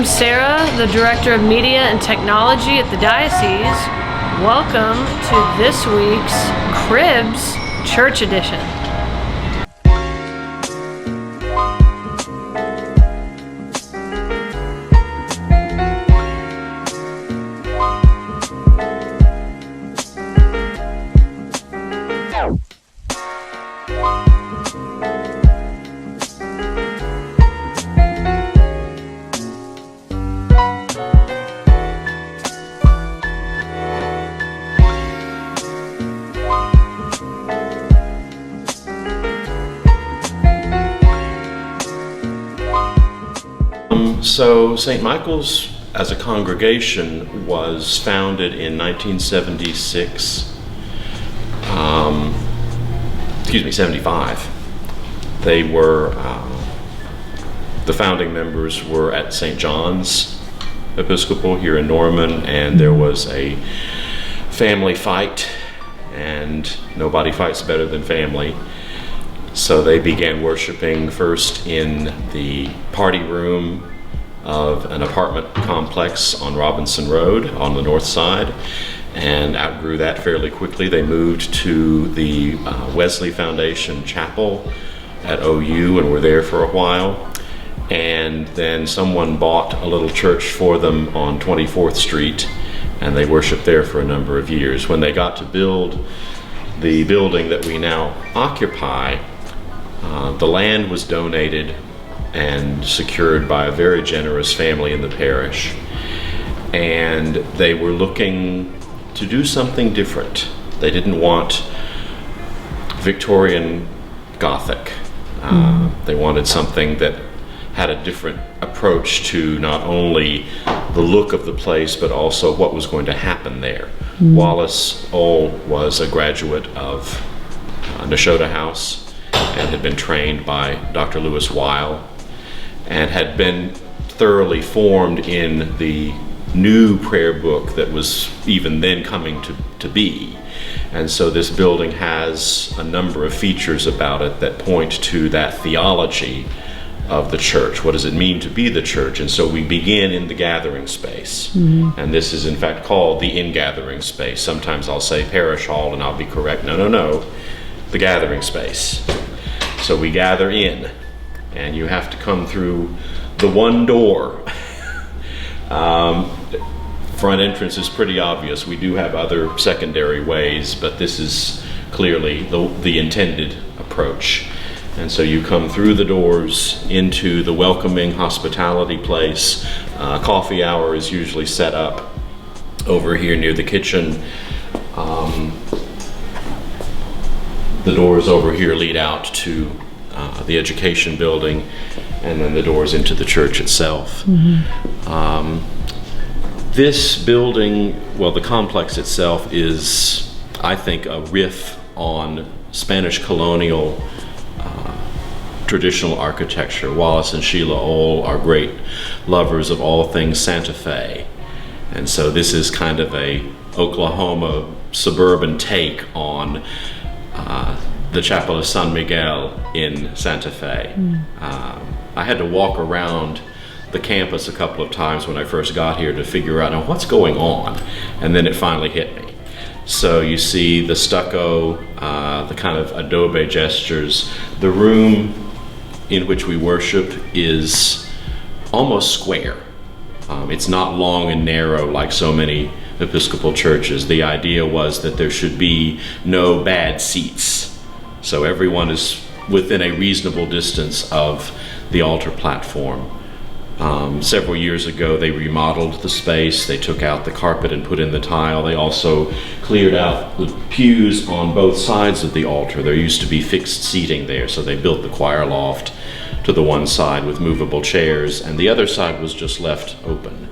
I'm Sarah, the Director of Media and Technology at the Diocese. Welcome to this week's Cribs Church Edition. So St. Michael's as a congregation was founded in 1976, 75. They were, the founding members were at St. John's Episcopal here in Norman, and there was a family fight, and nobody fights better than family. So they began worshiping first in the party room of an apartment complex on Robinson Road on the north side, and outgrew that fairly quickly. They moved to the Wesley Foundation Chapel at OU and were there for a while. And then someone bought a little church for them on 24th Street, and they worshiped there for a number of years. When they got to build the building that we now occupy, the land was donated and secured by a very generous family in the parish. And they were looking to do something different. They didn't want Victorian Gothic. They wanted something that had a different approach to not only the look of the place, but also what was going to happen there. Wallace Ole was a graduate of Nashotah House and had been trained by Dr. Lewis Weil, and had been thoroughly formed in the new prayer book that was even then coming to be. And so this building has a number of features about it that point to that theology of the church. What does it mean to be the church? And so we begin in the gathering space. And this is in fact called the in-gathering space. Sometimes I'll say parish hall and I'll be correct. No, the gathering space. So we gather in, and you have to come through the one door. Front entrance is pretty obvious. We do have other secondary ways, but this is clearly the intended approach. And so you come through the doors into the welcoming hospitality place. Coffee hour is usually set up over here near the kitchen. The doors over here lead out to the education building, and then the doors into the church itself. This building, well, the complex itself is, I think, a riff on Spanish colonial traditional architecture. Wallace and Sheila Ole are great lovers of all things Santa Fe, and so this is kind of a Oklahoma suburban take on the Chapel of San Miguel in Santa Fe. I had to walk around the campus a couple of times when I first got here to figure out, now what's going on? And then it finally hit me. So you see the stucco, the kind of adobe gestures. The room in which we worship is almost square. It's not long and narrow like so many Episcopal churches. The idea was that there should be no bad seats. So everyone is within a reasonable distance of the altar platform. Several years ago, they remodeled the space. They took out the carpet and put in the tile. They also cleared out the pews on both sides of the altar. There used to be fixed seating there, so they built the choir loft to the one side with movable chairs, and the other side was just left open.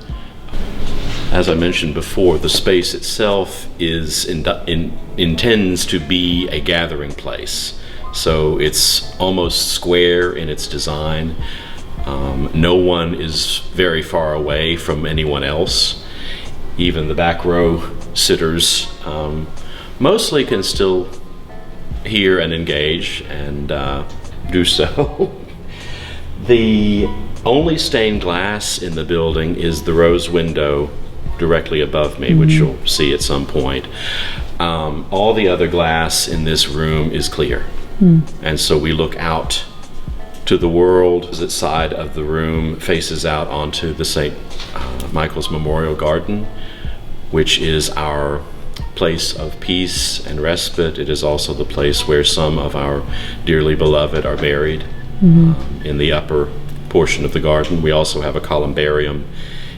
As I mentioned before, the space itself intends to be a gathering place. So it's almost square in its design. No one is very far away from anyone else. Even the back row sitters mostly can still hear and engage and do so. The only stained glass in the building is the rose window directly above me, which you'll see at some point. All the other glass in this room is clear. And so we look out to the world. Opposite side of the room faces out onto the St. Michael's Memorial Garden, which is our place of peace and respite. It is also the place where some of our dearly beloved are buried, in the upper portion of the garden. We also have a columbarium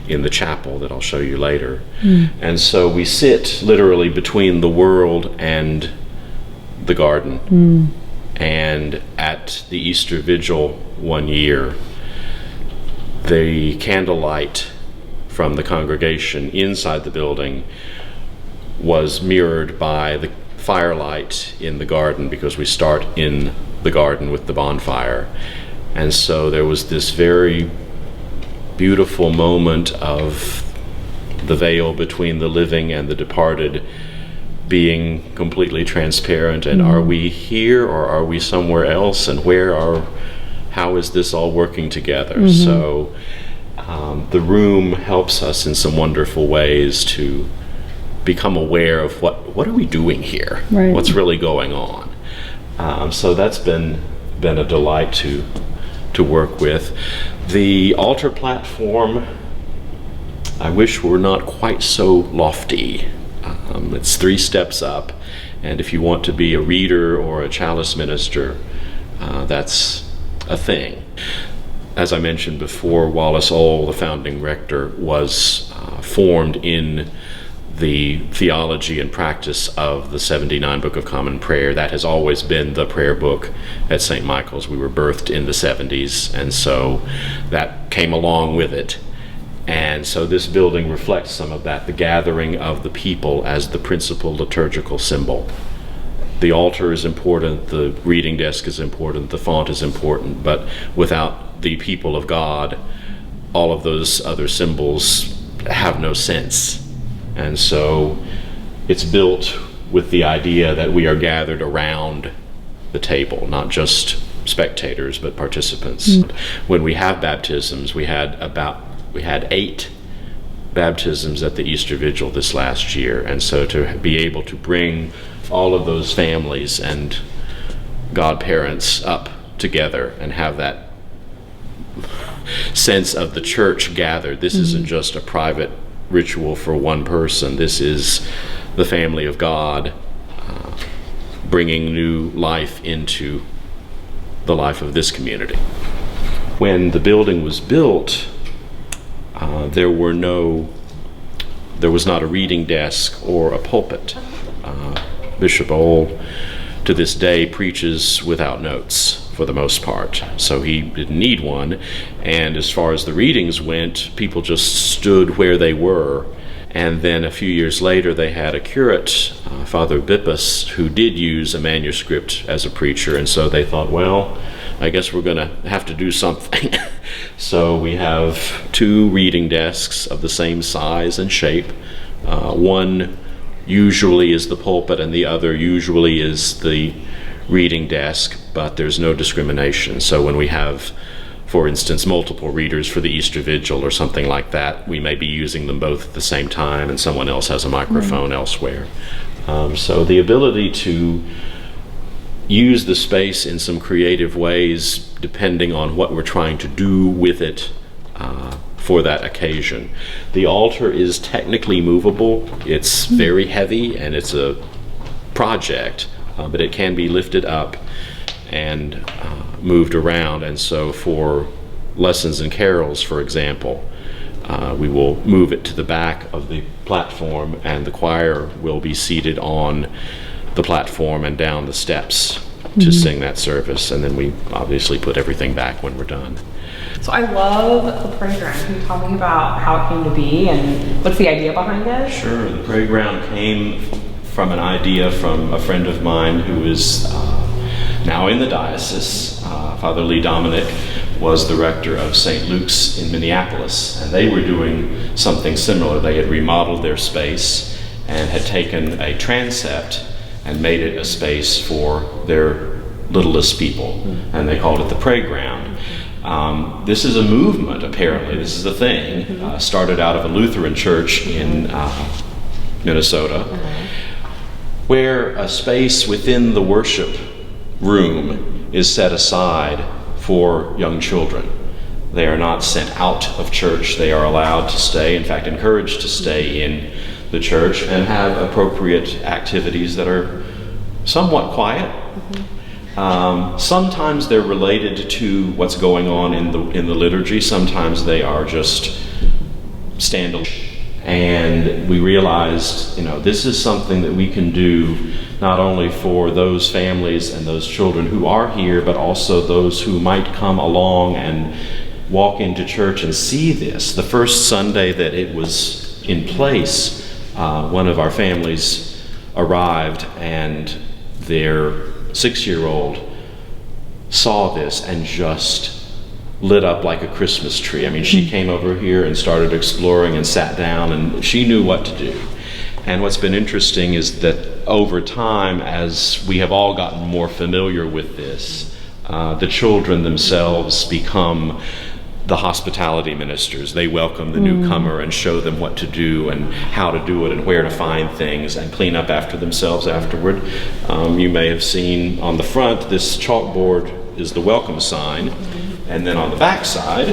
in the chapel that I'll show you later. And so we sit literally between the world and the garden. And at the Easter Vigil one year, the candlelight from the congregation inside the building was mirrored by the firelight in the garden, because we start in the garden with the bonfire. And so there was this very beautiful moment of the veil between the living and the departed being completely transparent. And are we here or are we somewhere else? And how is this all working together? So the room helps us in some wonderful ways to become aware of what are we doing here? Right. What's really going on? So that's been a delight to work with. The altar platform, I wish were not quite so lofty. It's 3 steps up, and if you want to be a reader or a chalice minister, that's a thing. As I mentioned before, Wallace Ohl, the founding rector, was formed in the theology and practice of the 79 Book of Common Prayer. That has always been the prayer book at St. Michael's. We were birthed in the 70s, and so that came along with it. And so this building reflects some of that, the gathering of the people as the principal liturgical symbol. The altar is important, the reading desk is important, the font is important, but without the people of God, all of those other symbols have no sense. And so it's built with the idea that we are gathered around the table, not just spectators, but participants. When we have baptisms, we had 8 baptisms at the Easter Vigil this last year. And so to be able to bring all of those families and godparents up together and have that sense of the church gathered. This isn't just a private ritual for one person. This is the family of God bringing new life into the life of this community. When the building was built, there was not a reading desk or a pulpit. Bishop Ohl, to this day, preaches without notes for the most part, so he didn't need one. And as far as the readings went, people just stood where they were. And then a few years later, they had a curate, Father Bippus, who did use a manuscript as a preacher, and so they thought, well, I guess we're going to have to do something. So we have 2 reading desks of the same size and shape. One usually is the pulpit, and the other usually is the reading desk, but there's no discrimination. So when we have, for instance, multiple readers for the Easter Vigil or something like that, we may be using them both at the same time, and someone else has a microphone elsewhere. So the ability to use the space in some creative ways, depending on what we're trying to do with it for that occasion. The altar is technically movable. It's very heavy, and it's a project, but it can be lifted up and moved around. And so for lessons and carols, for example, we will move it to the back of the platform, and the choir will be seated on the platform and down the steps to sing that service. And then we obviously put everything back when we're done. So I love the playground. Can you tell me about how it came to be and what's the idea behind it? Sure. The playground came from an idea from a friend of mine who is now in the diocese. Father Lee Dominic was the rector of St. Luke's in Minneapolis, and they were doing something similar. They had remodeled their space and had taken a transept and made it a space for their littlest people, and they called it the playground. This is a movement, apparently. This is a thing. Started out of a Lutheran church in Minnesota, where a space within the worship room is set aside for young children. They are not sent out of church. They are allowed to stay, in fact, encouraged to stay in the church and have appropriate activities that are somewhat quiet. Sometimes they're related to what's going on in the liturgy. Sometimes they are just standalone. And we realized, this is something that we can do not only for those families and those children who are here, but also those who might come along and walk into church and see this. The first Sunday that it was in place, one of our families arrived and their 6-year-old saw this and just lit up like a Christmas tree. I mean, she came over here and started exploring and sat down, and she knew what to do. And what's been interesting is that over time, as we have all gotten more familiar with this, the children themselves become the hospitality ministers. They welcome the newcomer and show them what to do and how to do it and where to find things and clean up after themselves afterward. You may have seen on the front, this chalkboard is the welcome sign. And then on the back side,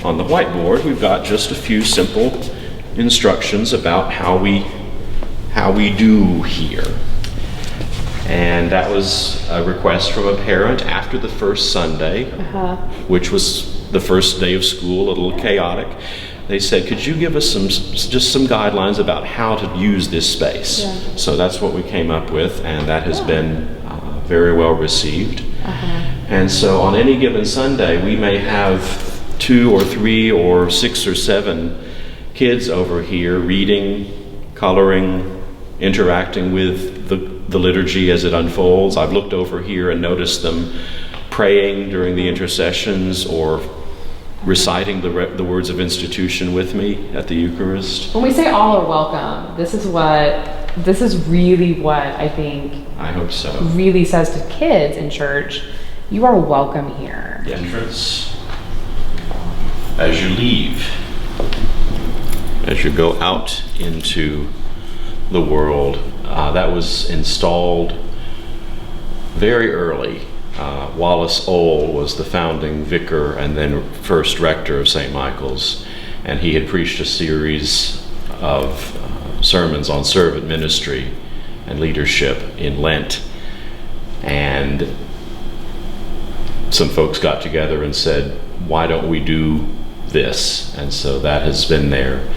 on the whiteboard, we've got just a few simple instructions about how we do here. And that was a request from a parent after the first Sunday, which was the first day of school, a little chaotic. They said, could you give us just some guidelines about how to use this space? Yeah. So that's what we came up with, and that has been very well received. And so on any given Sunday, we may have 2 or 3 or 6 or 7 kids over here reading, coloring, interacting with the liturgy as it unfolds. I've looked over here and noticed them praying during the intercessions or reciting the words of institution with me at the Eucharist. When we say all are welcome, this is really what I think, I hope so, really says to kids in church, you are welcome here. The entrance, as you leave, as you go out into the world, that was installed very early. Wallace Ole was the founding vicar and then first rector of St. Michael's, and he had preached a series of sermons on servant ministry and leadership in Lent, and some folks got together and said, why don't we do this? And so that has been there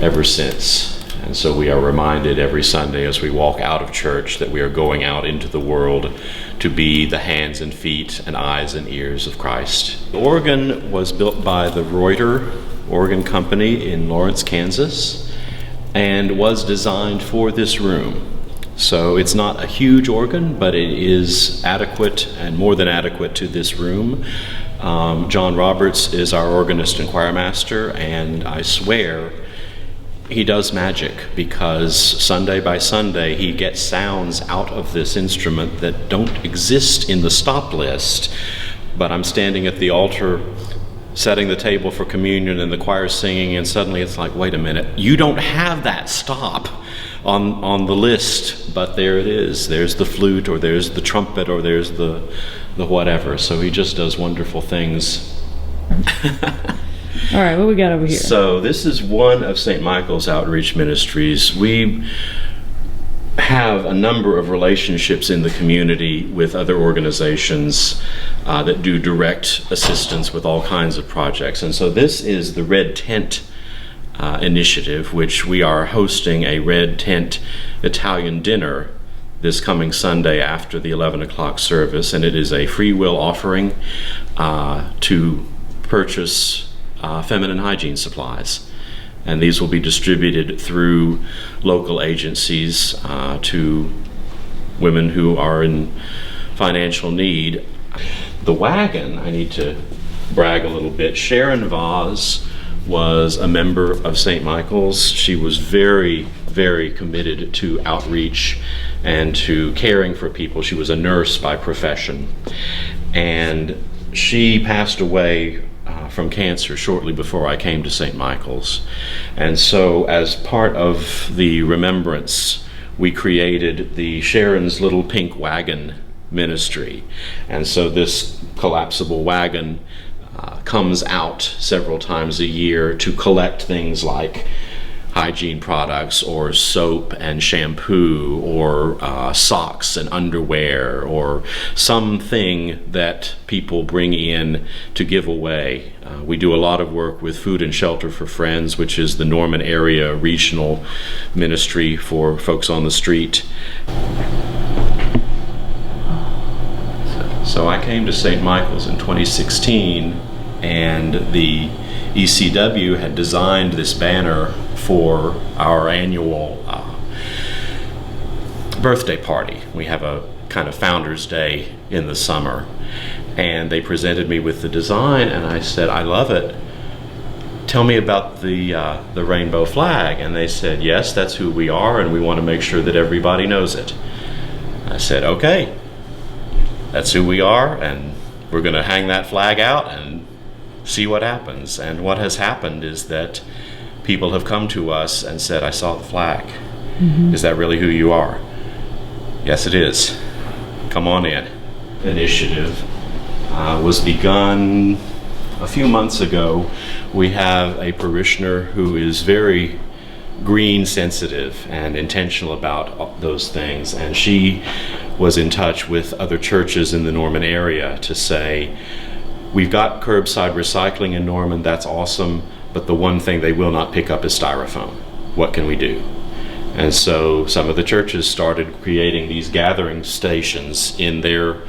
ever since. And so we are reminded every Sunday as we walk out of church that we are going out into the world to be the hands and feet and eyes and ears of Christ. The organ was built by the Reuter Organ Company in Lawrence, Kansas, and was designed for this room. So it's not a huge organ, but it is adequate and more than adequate to this room. John Roberts is our organist and choirmaster, and I swear he does magic, because Sunday by Sunday he gets sounds out of this instrument that don't exist in the stop list. But I'm standing at the altar setting the table for communion and the choir singing, and suddenly it's like, wait a minute, you don't have that stop on the list, but there it is. There's the flute, or there's the trumpet, or there's the whatever. So he just does wonderful things. All right, what we got over here? So this is one of St. Michael's outreach ministries. We have a number of relationships in the community with other organizations that do direct assistance with all kinds of projects. And so this is the Red Tent initiative, which we are hosting a Red Tent Italian dinner this coming Sunday after the 11 o'clock service. And it is a free will offering to purchase feminine hygiene supplies. And these will be distributed through local agencies to women who are in financial need. The wagon, I need to brag a little bit. Sharon Voss was a member of St. Michael's. She was very, very committed to outreach and to caring for people. She was a nurse by profession. And she passed away from cancer shortly before I came to St. Michael's. And so as part of the remembrance, we created the Sharon's Little Pink Wagon ministry. And so this collapsible wagon comes out several times a year to collect things like hygiene products or soap and shampoo or socks and underwear or something that people bring in to give away. We do a lot of work with Food and Shelter for Friends, which is the Norman area regional ministry for folks on the street. So I came to St. Michael's in 2016, and the ECW had designed this banner for our annual birthday party. We have a kind of Founders Day in the summer, and they presented me with the design, and I said, I love it. Tell me about the rainbow flag. And they said, yes, that's who we are, and we want to make sure that everybody knows it. I said, okay, that's who we are, and we're going to hang that flag out and see what happens. And what has happened is that people have come to us and said, I saw the flag. Mm-hmm. Is that really who you are? Yes, it is. Come on in. Initiative was begun a few months ago. We have a parishioner who is very green sensitive and intentional about those things, and she was in touch with other churches in the Norman area to say, we've got curbside recycling in Norman, that's awesome, but the one thing they will not pick up is styrofoam. What can we do? And so some of the churches started creating these gathering stations in their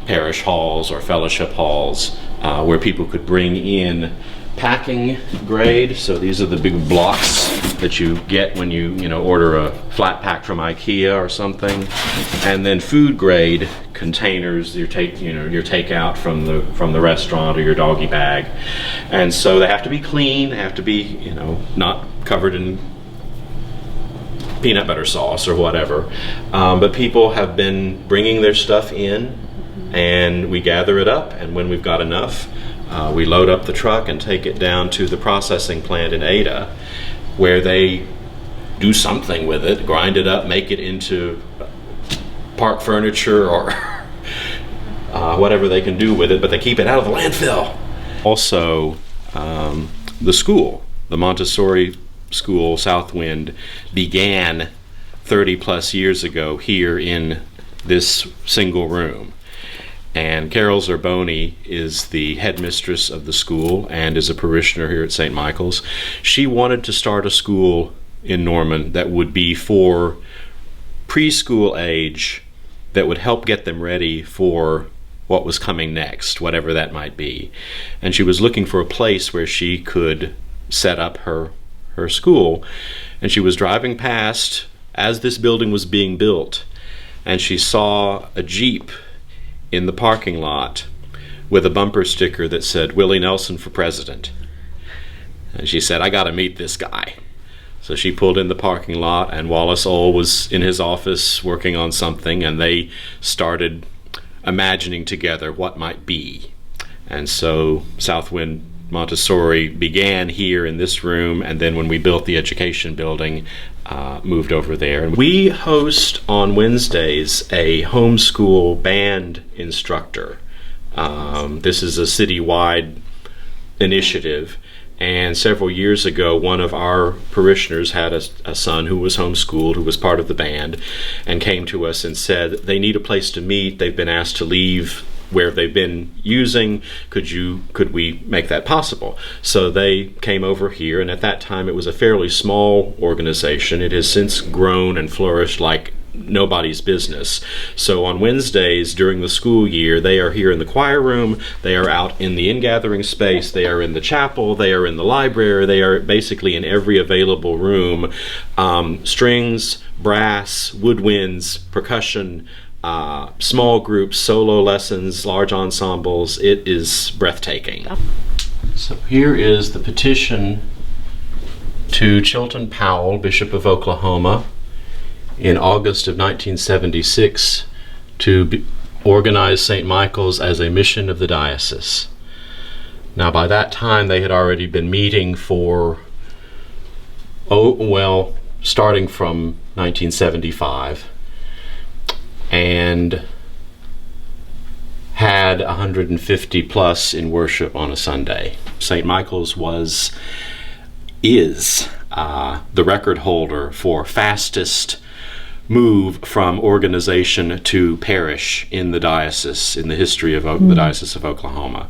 parish halls or fellowship halls where people could bring in packing grade. So these are the big blocks that you get when you order a flat pack from IKEA or something, and then food grade containers, your takeout from the restaurant or your doggy bag. And so they have to be clean, they have to be not covered in peanut butter sauce or whatever, but people have been bringing their stuff in, and we gather it up, and when we've got enough, we load up the truck and take it down to the processing plant in Ada, where they do something with it, grind it up, make it into park furniture or whatever they can do with it, but they keep it out of the landfill. Also, the school, the Montessori school, Southwind, began 30 plus years ago here in this single room. And Carol Zerboni is the headmistress of the school and is a parishioner here at St. Michael's. She wanted to start a school in Norman that would be for preschool age, that would help get them ready for what was coming next, whatever that might be. And she was looking for a place where she could set up her school. And she was driving past as this building was being built, and she saw a Jeep in the parking lot with a bumper sticker that said, Willie Nelson for president. And she said, I gotta meet this guy. So she pulled in the parking lot, and Wallace Ohl was in his office working on something, and they started imagining together what might be. And so Southwind Montessori began here in this room, and then when we built the education building, moved over there. And we host on Wednesdays a homeschool band instructor. This is a citywide initiative, and several years ago one of our parishioners had a son who was homeschooled, who was part of the band, and came to us and said they need a place to meet. They've been asked to leave where they've been using. Could we make that possible? So they came over here, and at that time it was a fairly small organization. It has since grown and flourished like nobody's business. So on Wednesdays during the school year, they are here in the choir room, they are out in the in-gathering space, they are in the chapel, they are in the library, they are basically in every available room. Strings, brass, woodwinds, percussion, small groups, solo lessons, large ensembles. It is breathtaking. So here is the petition to Chilton Powell, Bishop of Oklahoma, in August of 1976 to organized St. Michael's as a mission of the diocese. Now, by that time, they had already been meeting for, starting from 1975, and had 150 plus in worship on a Sunday. St. Michael's is the record holder for fastest move from organization to parish in the diocese, in the history of the Diocese of Oklahoma.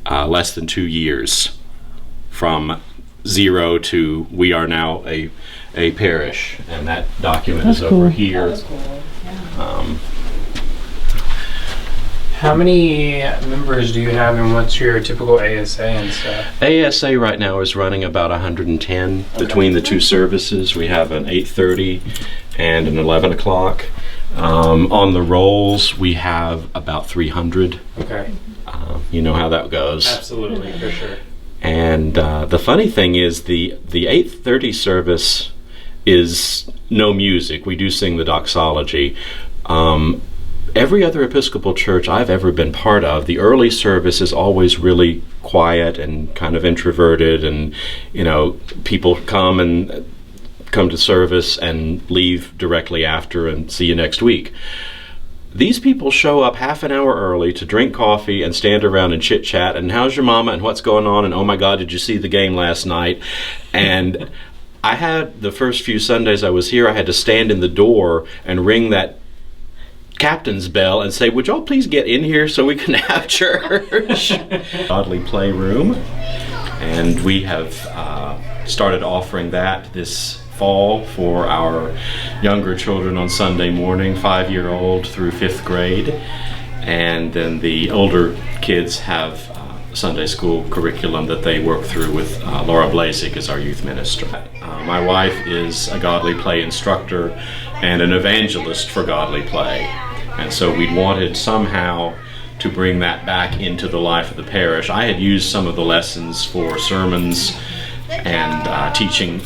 Less than 2 years from zero to we are now a parish, and that document is over here. That's cool. Yeah. How many members do you have, and what's your typical ASA and stuff? ASA right now is running about 110 between the two services. We have an 8:30 and an 11 o'clock. On the rolls, we have about 300. Okay. You know how that goes. Absolutely, for sure. And the funny thing is the 8:30 service is no music. We do sing the doxology. Every other Episcopal church I've ever been part of, the early service is always really quiet and kind of introverted, and people come to service and leave directly after and see you next week. These people show up half an hour early to drink coffee and stand around and chit chat and how's your mama and what's going on and oh my God, did you see the game last night? And I had the first few Sundays I was here, I had to stand in the door and ring that captain's bell and say, would y'all please get in here so we can have church? Godly playroom, and we have started offering that this fall for our younger children on Sunday morning, 5-year-old through 5th grade, and then the older kids have Sunday school curriculum that they work through with Laura Blazek as our youth minister. My wife is a godly play instructor and an evangelist for godly play. And so we wanted somehow to bring that back into the life of the parish. I had used some of the lessons for sermons and teaching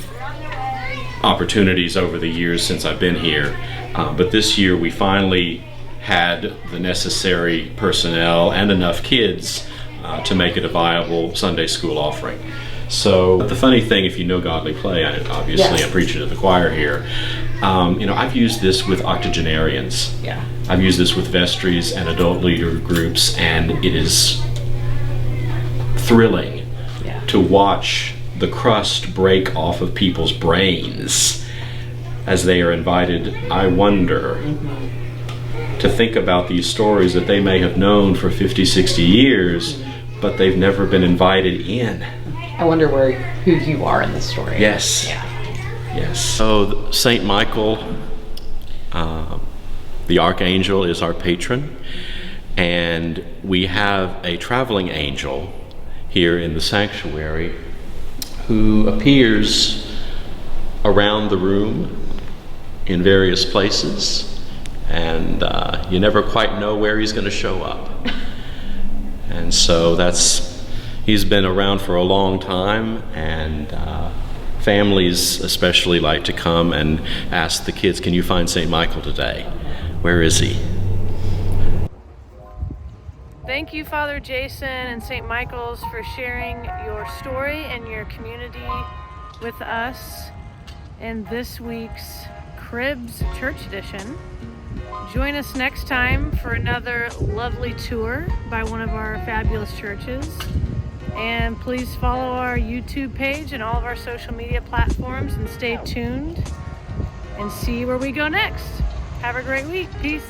opportunities over the years since I've been here. But this year we finally had the necessary personnel and enough kids to make it a viable Sunday school offering. So the funny thing, if you know godly play, obviously I'm preaching to the choir here. I've used this with octogenarians. Yeah. I've used this with vestries and adult leader groups, and it is thrilling to watch the crust break off of people's brains as they are invited. I wonder to think about these stories that they may have known for 50, 60 years, but they've never been invited in. I wonder who you are in the story. Yes. Yeah. Yes. So St. Michael, the Archangel, is our patron, and we have a traveling angel here in the sanctuary who appears around the room in various places, and you never quite know where he's going to show up. And so he's been around for a long time, and families especially like to come and ask the kids, can you find St. Michael today? Where is he? Thank you, Father Jason and St. Michael's, for sharing your story and your community with us in this week's Cribs Church Edition. Join us next time for another lovely tour by one of our fabulous churches. And please follow our YouTube page and all of our social media platforms, and stay tuned and see where we go next. Have a great week. Peace.